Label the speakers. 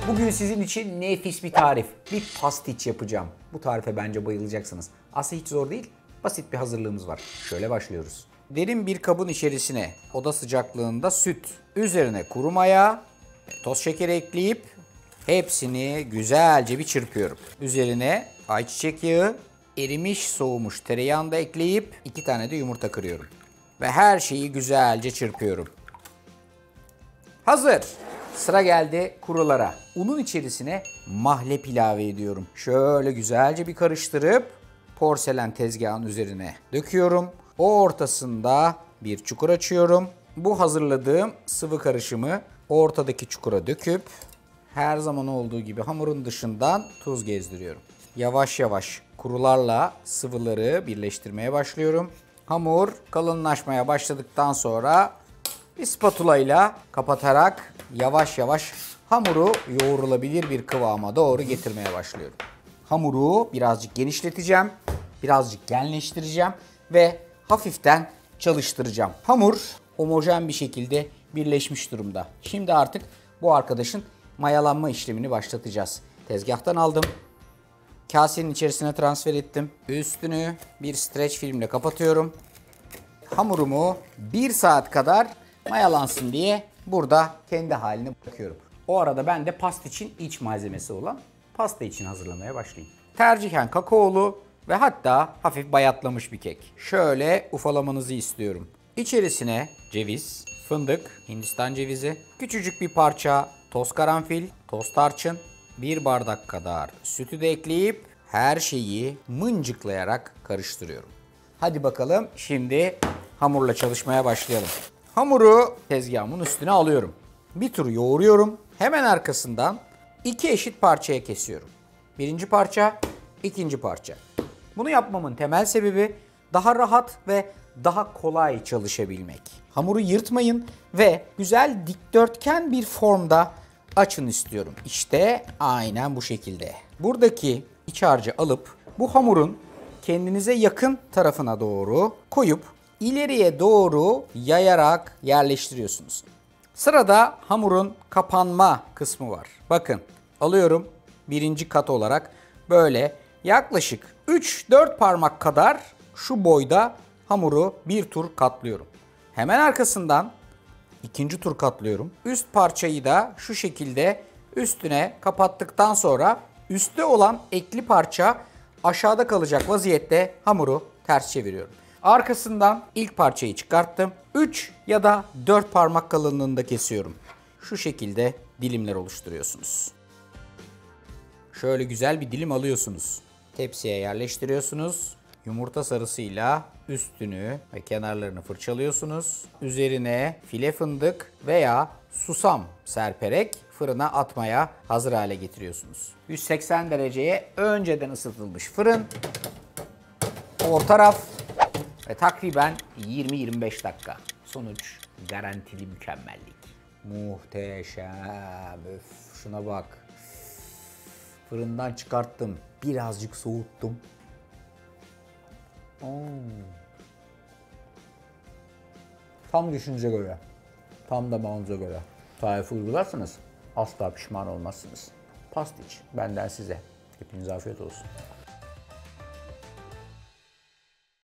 Speaker 1: Bugün sizin için nefis bir tarif. Bir pastiç yapacağım. Bu tarife bence bayılacaksınız. Aslında hiç zor değil. Basit bir hazırlığımız var. Şöyle başlıyoruz. Derin bir kabın içerisine oda sıcaklığında süt, üzerine kuru maya, toz şekeri ekleyip hepsini güzelce bir çırpıyorum. Üzerine ayçiçek yağı, erimiş soğumuş tereyağını da ekleyip 2 tane de yumurta kırıyorum. Ve her şeyi güzelce çırpıyorum. Hazır. Sıra geldi kurulara. Unun içerisine mahlep ilave ediyorum. Şöyle güzelce bir karıştırıp porselen tezgahın üzerine döküyorum. O ortasında bir çukur açıyorum. Bu hazırladığım sıvı karışımı ortadaki çukura döküp her zaman olduğu gibi hamurun dışından tuz gezdiriyorum. Yavaş yavaş kurularla sıvıları birleştirmeye başlıyorum. Hamur kalınlaşmaya başladıktan sonra bir spatula ile kapatarak yavaş yavaş hamuru yoğrulabilir bir kıvama doğru getirmeye başlıyorum. Hamuru birazcık genişleteceğim, birazcık genleştireceğim ve hafiften çalıştıracağım. Hamur homojen bir şekilde birleşmiş durumda. Şimdi artık bu arkadaşın mayalanma işlemini başlatacağız. Tezgahtan aldım. Kasenin içerisine transfer ettim. Üstünü bir streç filmle kapatıyorum. Hamurumu 1 saat kadar mayalansın diye burada kendi haline bırakıyorum. O arada ben de pasta için iç malzemesi olan pasta için hazırlamaya başlayayım. Tercihen kakaolu ve hatta hafif bayatlamış bir kek. Şöyle ufalamanızı istiyorum. İçerisine ceviz, fındık, Hindistan cevizi, küçücük bir parça toz karanfil, toz tarçın, 1 bardak kadar sütü de ekleyip her şeyi mıncıklayarak karıştırıyorum. Hadi bakalım şimdi hamurla çalışmaya başlayalım. Hamuru tezgahımın üstüne alıyorum. Bir tur yoğuruyorum. Hemen arkasından 2 eşit parçaya kesiyorum. Birinci parça, ikinci parça. Bunu yapmamın temel sebebi daha rahat ve daha kolay çalışabilmek. Hamuru yırtmayın ve güzel dikdörtgen bir formda açın istiyorum. İşte aynen bu şekilde. Buradaki iç harcı alıp bu hamurun kendinize yakın tarafına doğru koyup ileriye doğru yayarak yerleştiriyorsunuz. Sırada hamurun kapanma kısmı var. Bakın alıyorum birinci kat olarak böyle yaklaşık 3-4 parmak kadar şu boyda hamuru bir tur katlıyorum. Hemen arkasından ikinci tur katlıyorum. Üst parçayı da şu şekilde üstüne kapattıktan sonra üstte olan ekli parça aşağıda kalacak vaziyette hamuru ters çeviriyorum. Arkasından ilk parçayı çıkarttım. 3 ya da 4 parmak kalınlığında kesiyorum. Şu şekilde dilimler oluşturuyorsunuz. Şöyle güzel bir dilim alıyorsunuz. Tepsiye yerleştiriyorsunuz. Yumurta sarısıyla üstünü ve kenarlarını fırçalıyorsunuz. Üzerine file fındık veya susam serperek fırına atmaya hazır hale getiriyorsunuz. 180 dereceye önceden ısıtılmış fırın. Orta raf ve takriben 20-25 dakika. Sonuç garantili mükemmellik. Muhteşem. Öf, şuna bak. Fırından çıkarttım. Birazcık soğuttum. Tam düşünce göre, tam damağınıza göre tarifi uygularsanız asla pişman olmazsınız. Pastiç benden size. Hepinize afiyet olsun.